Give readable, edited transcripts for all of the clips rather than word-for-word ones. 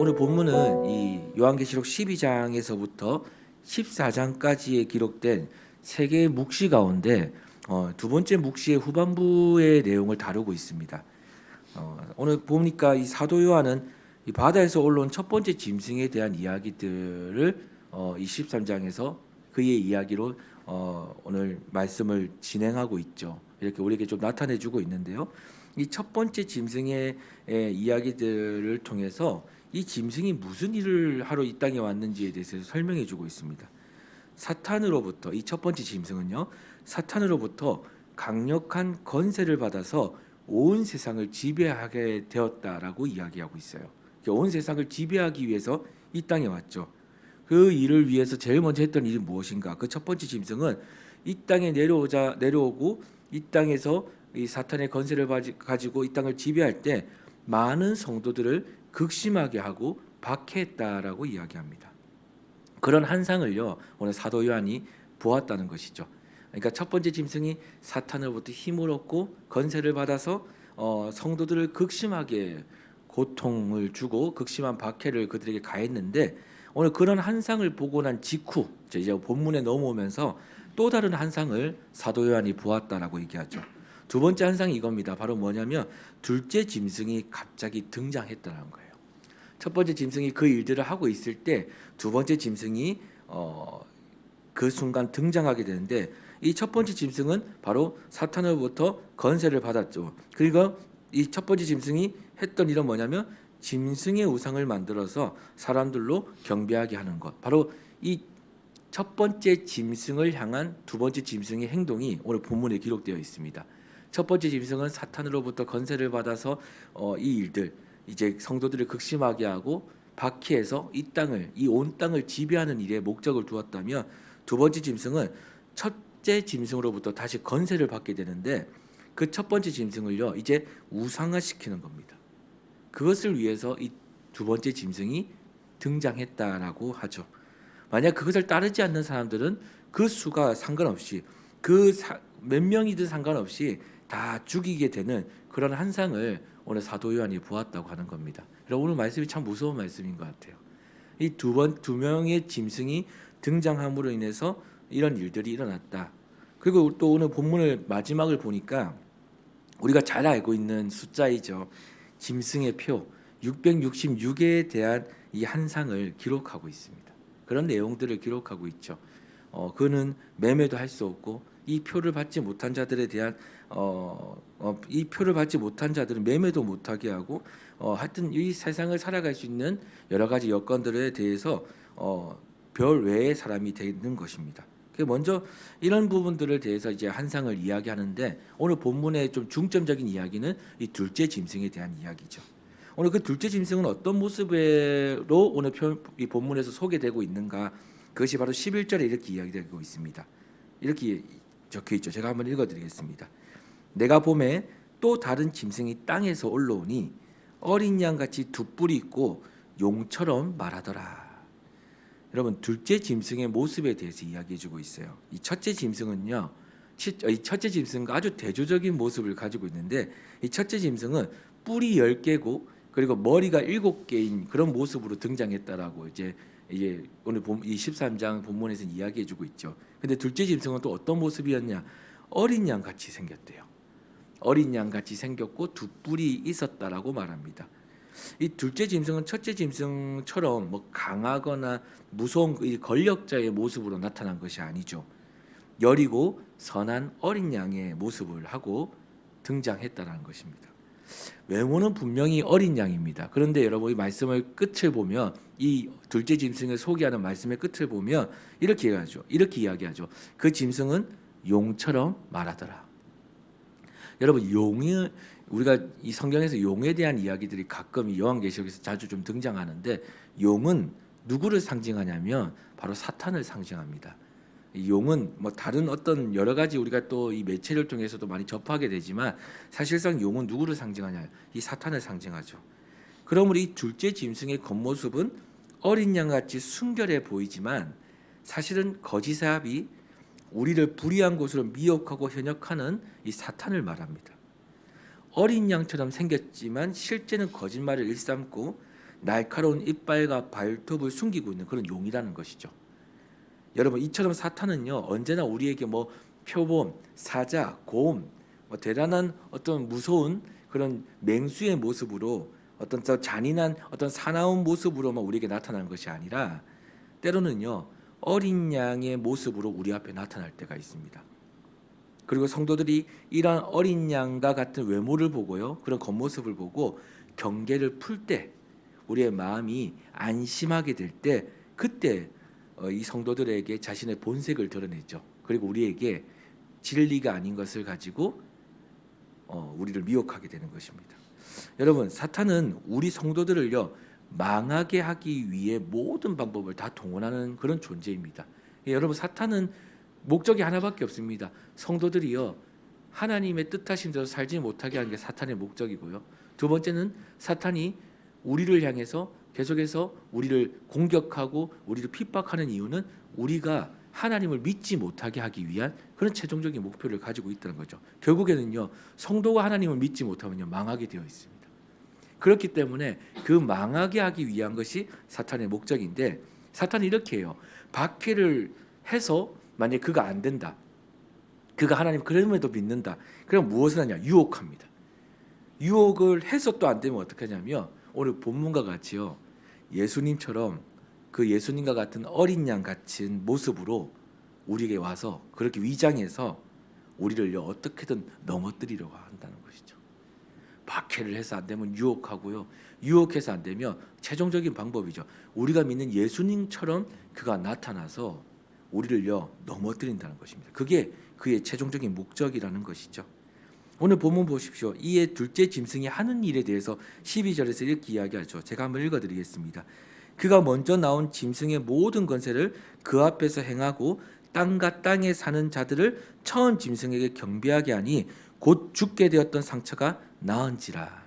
오늘 본문은 이 요한계시록 12장에서부터 14장까지에 기록된 세 개의 묵시 가운데 두 번째 묵시의 후반부의 내용을 다루고 있습니다. 오늘 보니까 이 사도 요한은 이 바다에서 올라온 첫 번째 짐승에 대한 이야기들을 이 13장에서 그의 이야기로 오늘 말씀을 진행하고 있죠. 이렇게 우리에게 좀 나타내주고 있는데요. 이 첫 번째 짐승의 이야기들을 통해서 이 짐승이 무슨 일을 하러 이 땅에 왔는지에 대해서 설명해주고 있습니다. 사탄으로부터 이 첫 번째 짐승은요, 사탄으로부터 강력한 권세를 받아서 온 세상을 지배하게 되었다라고 이야기하고 있어요. 온 세상을 지배하기 위해서 이 땅에 왔죠. 그 일을 위해서 제일 먼저 했던 일이 무엇인가? 그 첫 번째 짐승은 이 땅에 내려오고 이 땅에서 이 사탄의 권세를 가지고 이 땅을 지배할 때 많은 성도들을 극심하게 하고 박해했다라고 이야기합니다. 그런 한상을요, 오늘 사도 요한이 보았다는 것이죠. 그러니까 첫 번째 짐승이 사탄으로부터 힘을 얻고 권세를 받아서 성도들을 극심하게 고통을 주고 극심한 박해를 그들에게 가했는데, 오늘 그런 한상을 보고 난 직후 이제 본문에 넘어오면서 또 다른 한상을 사도 요한이 보았다라고 얘기하죠. 두 번째 한상이 이겁니다. 바로 뭐냐면 둘째 짐승이 갑자기 등장했다는 거예요. 첫 번째 짐승이 그 일들을 하고 있을 때 두 번째 짐승이 그 순간 등장하게 되는데, 이 첫 번째 짐승은 바로 사탄으로부터 권세를 받았죠. 그리고 이 첫 번째 짐승이 했던 일은 뭐냐면 짐승의 우상을 만들어서 사람들로 경배하게 하는 것. 바로 이 첫 번째 짐승을 향한 두 번째 짐승의 행동이 오늘 본문에 기록되어 있습니다. 첫 번째 짐승은 사탄으로부터 권세를 받아서 이 일들, 이제 성도들을 극심하게 하고 박해해서 이 온 땅을 지배하는 일에 목적을 두었다면, 두 번째 짐승은 첫째 짐승으로부터 다시 권세를 받게 되는데, 그 첫 번째 짐승을요 이제 우상화시키는 겁니다. 그것을 위해서 이 두 번째 짐승이 등장했다라고 하죠. 만약 그것을 따르지 않는 사람들은 그 수가 상관없이 몇 명이든 상관없이 다 죽이게 되는 그런 한상을 오늘 사도 요한이 보았다고 하는 겁니다. 오늘 말씀이 참 무서운 말씀인 것 같아요. 이 두 명의 짐승이 등장함으로 인해서 이런 일들이 일어났다. 그리고 또 오늘 본문을 마지막을 보니까 우리가 잘 알고 있는 숫자이죠. 짐승의 표 666에 대한 이 한상을 기록하고 있습니다. 그런 내용들을 기록하고 있죠. 그는 매매도 할 수 없고 이 표를 받지 못한 자들에 대한 이 표를 받지 못한 자들은 매매도 못하게 하고 하여튼 이 세상을 살아갈 수 있는 여러 가지 여건들에 대해서 별 외의 사람이 되는 것입니다. 먼저 이런 부분들을 대해서 이제 한상을 이야기하는데, 오늘 본문의 좀 중점적인 이야기는 이 둘째 짐승에 대한 이야기죠. 오늘 그 둘째 짐승은 어떤 모습으로 오늘 이 본문에서 소개되고 있는가? 그것이 바로 11절에 이렇게 이야기되고 있습니다. 이렇게 적혀 있죠. 제가 한번 읽어드리겠습니다. 내가 보매 또 다른 짐승이 땅에서 올라오니 어린 양같이 두 뿔이 있고 용처럼 말하더라. 여러분, 둘째 짐승의 모습에 대해서 이야기해주고 있어요. 이 첫째 짐승은요, 이 첫째 짐승과 아주 대조적인 모습을 가지고 있는데, 이 첫째 짐승은 뿔이 10개고 그리고 머리가 7개인 그런 모습으로 등장했다라고 이제 오늘 이 13장 본문에서 이야기해주고 있죠. 근데 둘째 짐승은 또 어떤 모습이었냐? 어린 양 같이 생겼대요. 어린 양 같이 생겼고 두 뿔이 있었다라고 말합니다. 이 둘째 짐승은 첫째 짐승처럼 뭐 강하거나 무서운 이 권력자의 모습으로 나타난 것이 아니죠. 여리고 선한 어린 양의 모습을 하고 등장했다라는 것입니다. 외모는 분명히 어린 양입니다. 그런데 여러분, 이 말씀을 끝을 보면, 이 둘째 짐승을 소개하는 말씀의 끝을 보면 이렇게 이야기하죠. 그 짐승은 용처럼 말하더라. 여러분, 우리가 이 성경에서 용에 대한 이야기들이 가끔 이 요한계시록에서 자주 좀 등장하는데, 용은 누구를 상징하냐면 바로 사탄을 상징합니다. 이 용은 뭐 다른 어떤 여러 가지 우리가 또 이 매체를 통해서도 많이 접하게 되지만, 사실상 용은 누구를 상징하냐? 이 사탄을 상징하죠. 그러므로 이 둘째 짐승의 겉모습은 어린 양같이 순결해 보이지만, 사실은 거짓사합이 우리를 불의한 곳으로 미혹하고 현혹하는 이 사탄을 말합니다. 어린 양처럼 생겼지만 실제는 거짓말을 일삼고 날카로운 이빨과 발톱을 숨기고 있는 그런 용이라는 것이죠. 여러분, 이처럼 사탄은요 언제나 우리에게 뭐 표범, 사자, 곰, 뭐 대단한 어떤 무서운 그런 맹수의 모습으로 어떤 저 잔인한 어떤 사나운 모습으로만 우리에게 나타나는 것이 아니라 때로는요 어린 양의 모습으로 우리 앞에 나타날 때가 있습니다. 그리고 성도들이 이러한 어린 양과 같은 외모를 보고요, 그런 겉모습을 보고 경계를 풀 때, 우리의 마음이 안심하게 될 때, 그때 이 성도들에게 자신의 본색을 드러내죠. 그리고 우리에게 진리가 아닌 것을 가지고 우리를 미혹하게 되는 것입니다. 여러분, 사탄은 우리 성도들을요 망하게 하기 위해 모든 방법을 다 동원하는 그런 존재입니다. 여러분, 사탄은 목적이 하나밖에 없습니다. 성도들이요 하나님의 뜻하신 대로 살지 못하게 하는 게 사탄의 목적이고요. 두 번째는 사탄이 우리를 향해서 계속해서 우리를 공격하고 우리를 핍박하는 이유는 우리가 하나님을 믿지 못하게 하기 위한 그런 최종적인 목표를 가지고 있다는 거죠. 결국에는요 성도가 하나님을 믿지 못하면요 망하게 되어 있습니다. 그렇기 때문에 그 망하게 하기 위한 것이 사탄의 목적인데, 사탄이 이렇게 해요. 박해를 해서 만약에 그가 안 된다, 그가 하나님 그럼에도 믿는다, 그럼 무엇을 하냐? 유혹합니다. 유혹을 해서 또 안 되면 어떻게 하냐면 오늘 본문과 같이요 예수님처럼 그 예수님과 같은 어린 양 같은 모습으로 우리에게 와서 그렇게 위장해서 우리를요 어떻게든 넘어뜨리려고 한다는 것이죠. 박해를 해서 안 되면 유혹하고요, 유혹해서 안 되면 최종적인 방법이죠. 우리가 믿는 예수님처럼 그가 나타나서 우리를요 넘어뜨린다는 것입니다. 그게 그의 최종적인 목적이라는 것이죠. 오늘 본문 보십시오. 이에 둘째 짐승이 하는 일에 대해서 12절에서 이렇게 이야기하죠. 제가 한번 읽어드리겠습니다. 그가 먼저 나온 짐승의 모든 권세를 그 앞에서 행하고 땅과 땅에 사는 자들을 처음 짐승에게 경배하게 하니 곧 죽게 되었던 상처가 나은지라.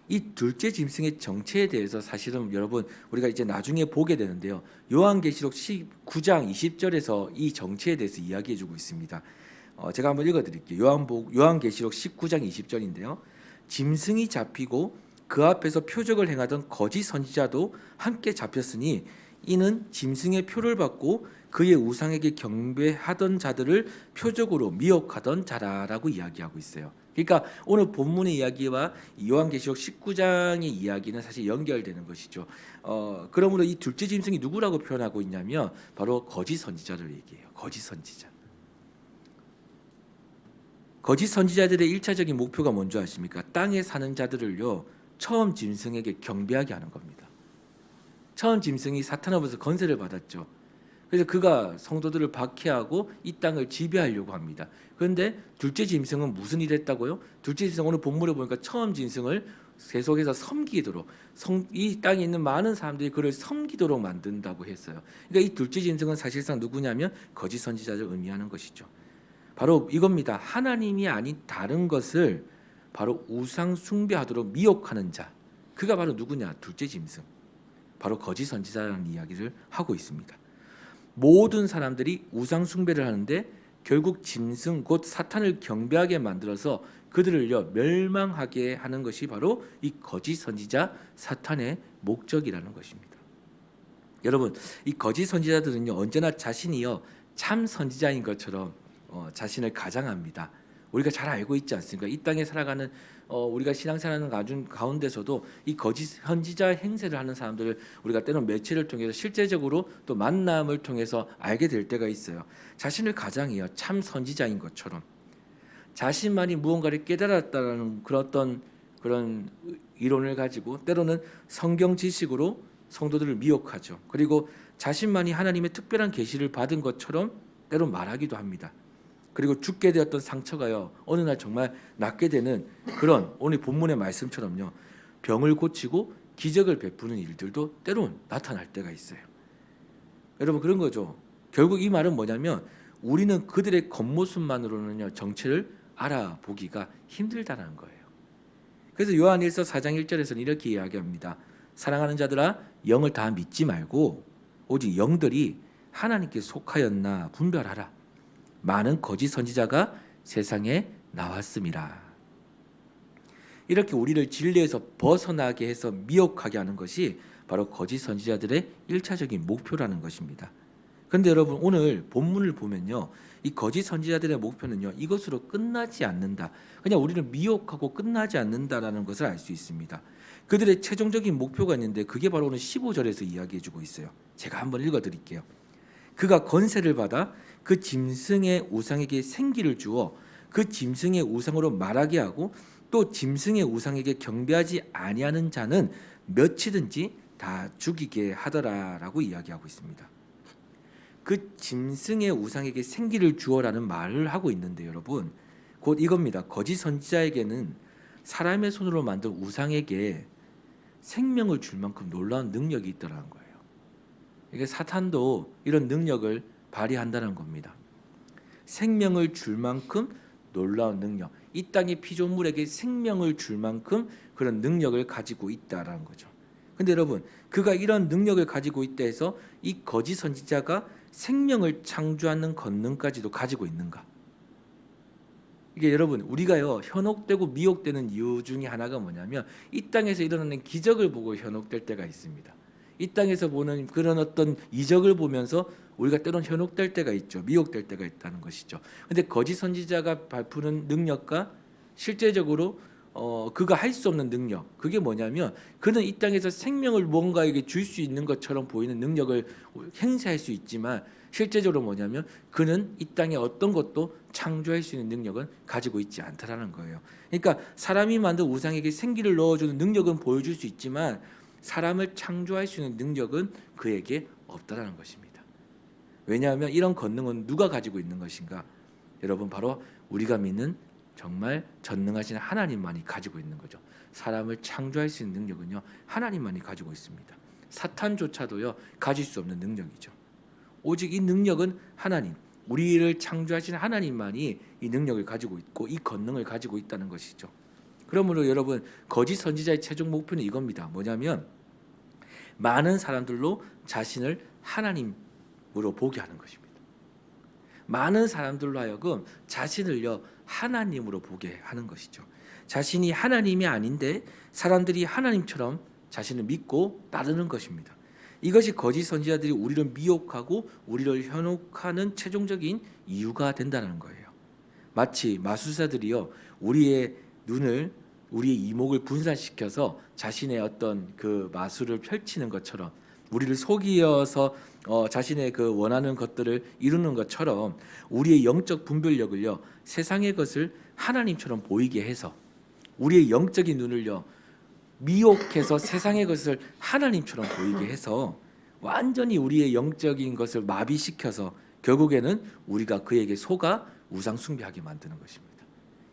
이 둘째 짐승의 정체에 대해서 사실은 여러분 우리가 이제 나중에 보게 되는데요. 요한계시록 19장 20절에서 이 정체에 대해서 이야기해주고 있습니다. 제가 한번 읽어드릴게요. 요한계시록 19장 20절인데요. 짐승이 잡히고 그 앞에서 표적을 행하던 거짓 선지자도 함께 잡혔으니 이는 짐승의 표를 받고 그의 우상에게 경배하던 자들을 표적으로 미혹하던 자라라고 이야기하고 있어요. 그러니까 오늘 본문의 이야기와 요한계시록 19장의 이야기는 사실 연결되는 것이죠. 그러므로 이 둘째 짐승이 누구라고 표현하고 있냐면 바로 거짓 선지자를 얘기해요. 거짓 선지자. 거짓 선지자들의 1차적인 목표가 뭔지 아십니까? 땅에 사는 자들을요 처음 짐승에게 경배하게 하는 겁니다. 처음 짐승이 사탄으로부터 건세를 받았죠. 그래서 그가 성도들을 박해하고 이 땅을 지배하려고 합니다. 그런데 둘째 짐승은 무슨 일을 했다고요? 둘째 짐승 오늘 본문에 보니까 처음 짐승을 계속해서 섬기도록, 이 땅에 있는 많은 사람들이 그를 섬기도록 만든다고 했어요. 그러니까 이 둘째 짐승은 사실상 누구냐면 거짓 선지자를 의미하는 것이죠. 바로 이겁니다. 하나님이 아닌 다른 것을 바로 우상 숭배하도록 미혹하는 자, 그가 바로 누구냐? 둘째 짐승, 바로 거짓 선지자라는 이야기를 하고 있습니다. 모든 사람들이 우상 숭배를 하는데 결국 짐승 곧 사탄을 경배하게 만들어서 그들을요 멸망하게 하는 것이 바로 이 거짓 선지자 사탄의 목적이라는 것입니다. 여러분, 이 거짓 선지자들은요 언제나 자신이요 참 선지자인 것처럼 자신을 가장합니다. 우리가 잘 알고 있지 않습니까? 이 땅에 살아가는 우리가 신앙생활하는 가운데서도 이 거짓 선지자 행세를 하는 사람들을 우리가 때로는 매체를 통해서 실제적으로 또 만남을 통해서 알게 될 때가 있어요. 자신을 가장해요. 참 선지자인 것처럼. 자신만이 무언가를 깨달았다는 그런 이론을 가지고 때로는 성경 지식으로 성도들을 미혹하죠. 그리고 자신만이 하나님의 특별한 계시를 받은 것처럼 때로 말하기도 합니다. 그리고 죽게 되었던 상처가요 어느 날 정말 낫게 되는 그런 오늘 본문의 말씀처럼요 병을 고치고 기적을 베푸는 일들도 때론 나타날 때가 있어요. 여러분, 그런 거죠. 결국 이 말은 뭐냐면 우리는 그들의 겉모습만으로는요 정체를 알아보기가 힘들다는 거예요. 그래서 요한일서 4장 1절에서는 이렇게 이야기합니다. 사랑하는 자들아, 영을 다 믿지 말고 오직 영들이 하나님께 속하였나 분별하라. 많은 거짓 선지자가 세상에 나왔음이라. 이렇게 우리를 진리에서 벗어나게 해서 미혹하게 하는 것이 바로 거짓 선지자들의 1차적인 목표라는 것입니다. 그런데 여러분, 오늘 본문을 보면요, 이 거짓 선지자들의 목표는요, 이것으로 끝나지 않는다. 그냥 우리를 미혹하고 끝나지 않는다라는 것을 알 수 있습니다. 그들의 최종적인 목표가 있는데 그게 바로 오늘 15절에서 이야기해주고 있어요. 제가 한번 읽어드릴게요. 그가 권세를 받아 그 짐승의 우상에게 생기를 주어 그 짐승의 우상으로 말하게 하고 또 짐승의 우상에게 경배하지 아니하는 자는 몇이든지 다 죽이게 하더라라고 이야기하고 있습니다. 그 짐승의 우상에게 생기를 주어라는 말을 하고 있는데 여러분, 곧 이겁니다. 거짓 선지자에게는 사람의 손으로 만든 우상에게 생명을 줄 만큼 놀라운 능력이 있다는 거예요. 이게 사탄도 이런 능력을 발휘한다는 겁니다. 생명을 줄 만큼 놀라운 능력, 이 땅의 피조물에게 생명을 줄 만큼 그런 능력을 가지고 있다라는 거죠. 근데 여러분, 그가 이런 능력을 가지고 있다 해서 이 거짓 선지자가 생명을 창조하는 권능까지도 가지고 있는가? 이게 여러분, 우리가요 현혹되고 미혹되는 이유 중에 하나가 뭐냐면 이 땅에서 일어나는 기적을 보고 현혹될 때가 있습니다. 이 땅에서 보는 그런 어떤 이적을 보면서 우리가 때론 현혹될 때가 있죠. 미혹될 때가 있다는 것이죠. 근데 거짓 선지자가 베푸는 능력과 실제적으로 그가 할 수 없는 능력, 그게 뭐냐면 그는 이 땅에서 생명을 뭔가에게 줄 수 있는 것처럼 보이는 능력을 행사할 수 있지만 실제적으로 뭐냐면 그는 이 땅에 어떤 것도 창조할 수 있는 능력은 가지고 있지 않다라는 거예요. 그러니까 사람이 만든 우상에게 생기를 넣어주는 능력은 보여줄 수 있지만 사람을 창조할 수 있는 능력은 그에게 없다라는 것입니다. 왜냐하면 이런 권능은 누가 가지고 있는 것인가? 여러분, 바로 우리가 믿는 정말 전능하신 하나님만이 가지고 있는 거죠. 사람을 창조할 수 있는 능력은요, 하나님만이 가지고 있습니다. 사탄조차도요 가질 수 없는 능력이죠. 오직 이 능력은 하나님, 우리를 창조하신 하나님만이 이 능력을 가지고 있고 이 권능을 가지고 있다는 것이죠. 그러므로 여러분, 거짓 선지자의 최종 목표는 이겁니다. 뭐냐면 많은 사람들로 자신을 하나님으로 보게 하는 것입니다. 많은 사람들로 하여금 자신을요 하나님으로 보게 하는 것이죠. 자신이 하나님이 아닌데 사람들이 하나님처럼 자신을 믿고 따르는 것입니다. 이것이 거짓 선지자들이 우리를 미혹하고 우리를 현혹하는 최종적인 이유가 된다는 거예요. 마치 마술사들이요 우리의 눈을, 우리의 이목을 분산시켜서 자신의 어떤 그 마술을 펼치는 것처럼 우리를 속이어서 자신의 그 원하는 것들을 이루는 것처럼 우리의 영적 분별력을요 세상의 것을 하나님처럼 보이게 해서 우리의 영적인 눈을요 미혹해서 세상의 것을 하나님처럼 보이게 해서 완전히 우리의 영적인 것을 마비시켜서 결국에는 우리가 그에게 속아 우상 숭배하게 만드는 것입니다.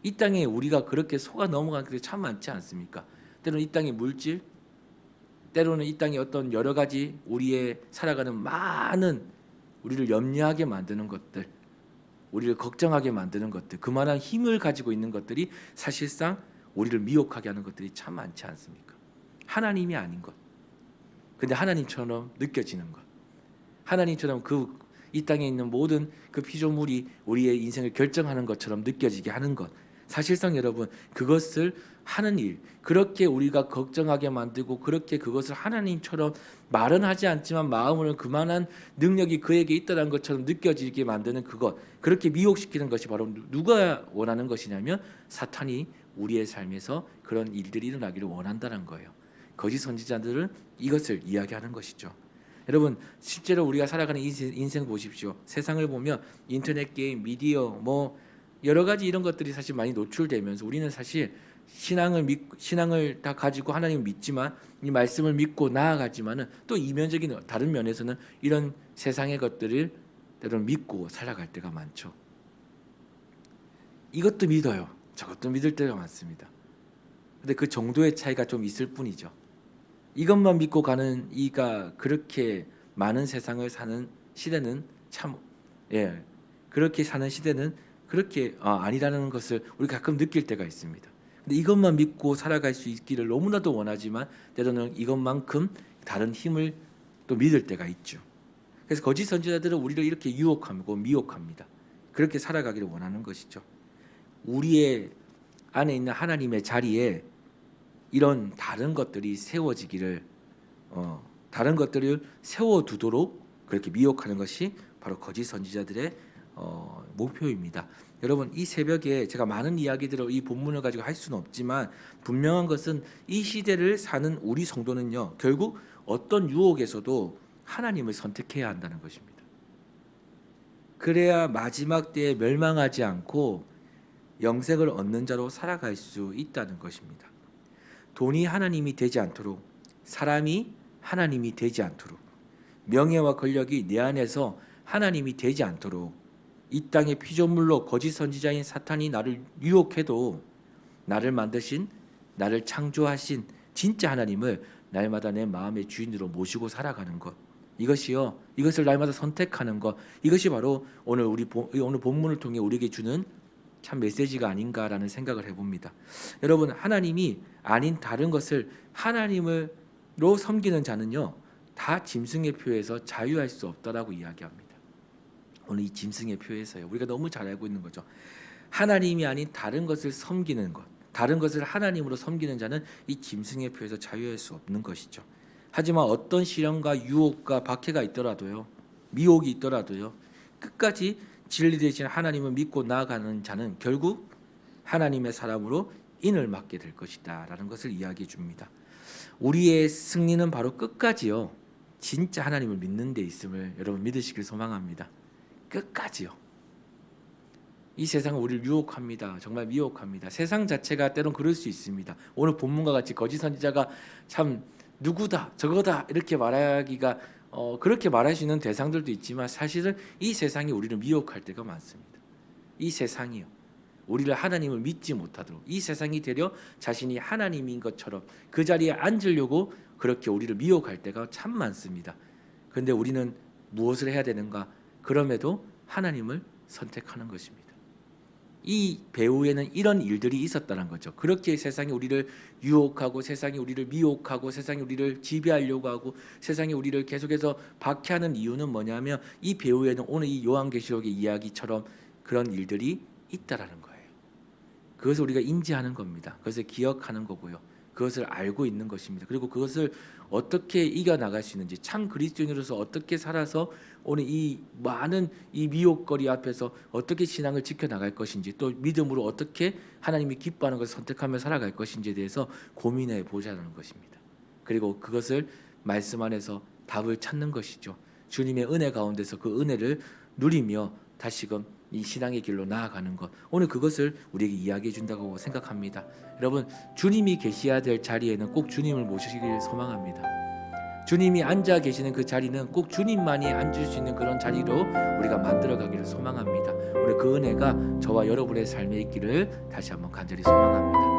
이 땅에 우리가 그렇게 속아 넘어가는 게 참 많지 않습니까? 때로는 이 땅의 물질, 때로는 이 땅의 어떤 여러 가지 우리의 살아가는 많은 우리를 염려하게 만드는 것들, 우리를 걱정하게 만드는 것들, 그만한 힘을 가지고 있는 것들이 사실상 우리를 미혹하게 하는 것들이 참 많지 않습니까? 하나님이 아닌 것, 근데 하나님처럼 느껴지는 것, 하나님처럼 이 땅에 있는 모든 그 피조물이 우리의 인생을 결정하는 것처럼 느껴지게 하는 것, 사실상 여러분 그것을 하는 일, 그렇게 우리가 걱정하게 만들고 그렇게 그것을 하나님처럼 말은 하지 않지만 마음으로는 그만한 능력이 그에게 있다는 것처럼 느껴지게 만드는 그것, 그렇게 미혹시키는 것이 바로 누가 원하는 것이냐면 사탄이 우리의 삶에서 그런 일들이 일어나기를 원한다는 거예요. 거짓 선지자들은 이것을 이야기하는 것이죠. 여러분, 실제로 우리가 살아가는 인생 보십시오. 세상을 보면 인터넷 게임, 미디어, 뭐 여러 가지 이런 것들이 사실 많이 노출되면서 우리는 사실 신앙을 다 가지고 하나님을 믿지만 이 말씀을 믿고 나아가지만은 또 이면적인 다른 면에서는 이런 세상의 것들을 때로는 믿고 살아갈 때가 많죠. 이것도 믿어요. 저것도 믿을 때가 많습니다. 근데 그 정도의 차이가 좀 있을 뿐이죠. 이것만 믿고 가는 이가 그렇게 많은 세상을 사는 시대는 참 그렇게 사는 시대는 그렇게 아니라는 것을 우리가 가끔 느낄 때가 있습니다. 근데 이것만 믿고 살아갈 수 있기를 너무나도 원하지만 때로는 이것만큼 다른 힘을 또 믿을 때가 있죠. 그래서 거짓 선지자들은 우리를 이렇게 유혹하고 미혹합니다. 그렇게 살아가기를 원하는 것이죠. 우리의 안에 있는 하나님의 자리에 이런 다른 것들이 세워지기를 다른 것들을 세워두도록 그렇게 미혹하는 것이 바로 거짓 선지자들의 목표입니다. 여러분, 이 새벽에 제가 많은 이야기들을 이 본문을 가지고 할 수는 없지만 분명한 것은 이 시대를 사는 우리 성도는요, 결국 어떤 유혹에서도 하나님을 선택해야 한다는 것입니다. 그래야 마지막 때에 멸망하지 않고 영생을 얻는 자로 살아갈 수 있다는 것입니다. 돈이 하나님이 되지 않도록, 사람이 하나님이 되지 않도록, 명예와 권력이 내 안에서 하나님이 되지 않도록 이 땅의 피조물로 거짓 선지자인 사탄이 나를 유혹해도 나를 만드신, 나를 창조하신 진짜 하나님을 날마다 내 마음의 주인으로 모시고 살아가는 것, 이것을 날마다 선택하는 것, 이것이 바로 오늘 오늘 본문을 통해 우리에게 주는 참 메시지가 아닌가라는 생각을 해봅니다. 여러분, 하나님이 아닌 다른 것을 하나님으로 섬기는 자는요, 다 짐승의 표에서 자유할 수 없다라고 이야기합니다. 오늘 이 짐승의 표에서요, 우리가 너무 잘 알고 있는 거죠. 하나님이 아닌 다른 것을 섬기는 것, 다른 것을 하나님으로 섬기는 자는 이 짐승의 표에서 자유할 수 없는 것이죠. 하지만 어떤 시련과 유혹과 박해가 있더라도요, 미혹이 있더라도요, 끝까지 진리 되신 하나님을 믿고 나아가는 자는 결국 하나님의 사람으로 인을 맡게 될 것이다 라는 것을 이야기해 줍니다. 우리의 승리는 바로 끝까지요, 진짜 하나님을 믿는 데 있음을 여러분 믿으시길 소망합니다. 끝까지요. 이 세상은 우리를 유혹합니다. 정말 미혹합니다. 세상 자체가 때론 그럴 수 있습니다. 오늘 본문과 같이 거짓 선지자가 참 누구다 저거다 이렇게 말하기가 그렇게 말할 수 있는 대상들도 있지만 사실은 이 세상이 우리를 미혹할 때가 많습니다. 이 세상이요, 우리를 하나님을 믿지 못하도록, 이 세상이 되려 자신이 하나님인 것처럼 그 자리에 앉으려고 그렇게 우리를 미혹할 때가 참 많습니다. 그런데 우리는 무엇을 해야 되는가? 그럼에도 하나님을 선택하는 것입니다. 이 배후에는 이런 일들이 있었다는 거죠. 그렇게 세상이 우리를 유혹하고, 세상이 우리를 미혹하고, 세상이 우리를 지배하려고 하고, 세상이 우리를 계속해서 박해하는 이유는 뭐냐면 이 배후에는 오늘 이 요한계시록의 이야기처럼 그런 일들이 있다라는 거예요. 그것을 우리가 인지하는 겁니다. 그것을 기억하는 거고요, 그것을 알고 있는 것입니다. 그리고 그것을 어떻게 이겨나갈 수 있는지, 참 그리스도인으로서 어떻게 살아서 오늘 이 많은 이 미혹거리 앞에서 어떻게 신앙을 지켜나갈 것인지, 또 믿음으로 어떻게 하나님이 기뻐하는 것을 선택하며 살아갈 것인지에 대해서 고민해 보자는 것입니다. 그리고 그것을 말씀 안에서 답을 찾는 것이죠. 주님의 은혜 가운데서 그 은혜를 누리며 다시금 이 신앙의 길로 나아가는 것, 오늘 그것을 우리에게 이야기해 준다고 생각합니다. 여러분, 주님이 계셔야 될 자리에는 꼭 주님을 모시기를 소망합니다. 주님이 앉아 계시는 그 자리는 꼭 주님만이 앉을 수 있는 그런 자리로 우리가 만들어가기를 소망합니다. 오늘 그 은혜가 저와 여러분의 삶에 있기를 다시 한번 간절히 소망합니다.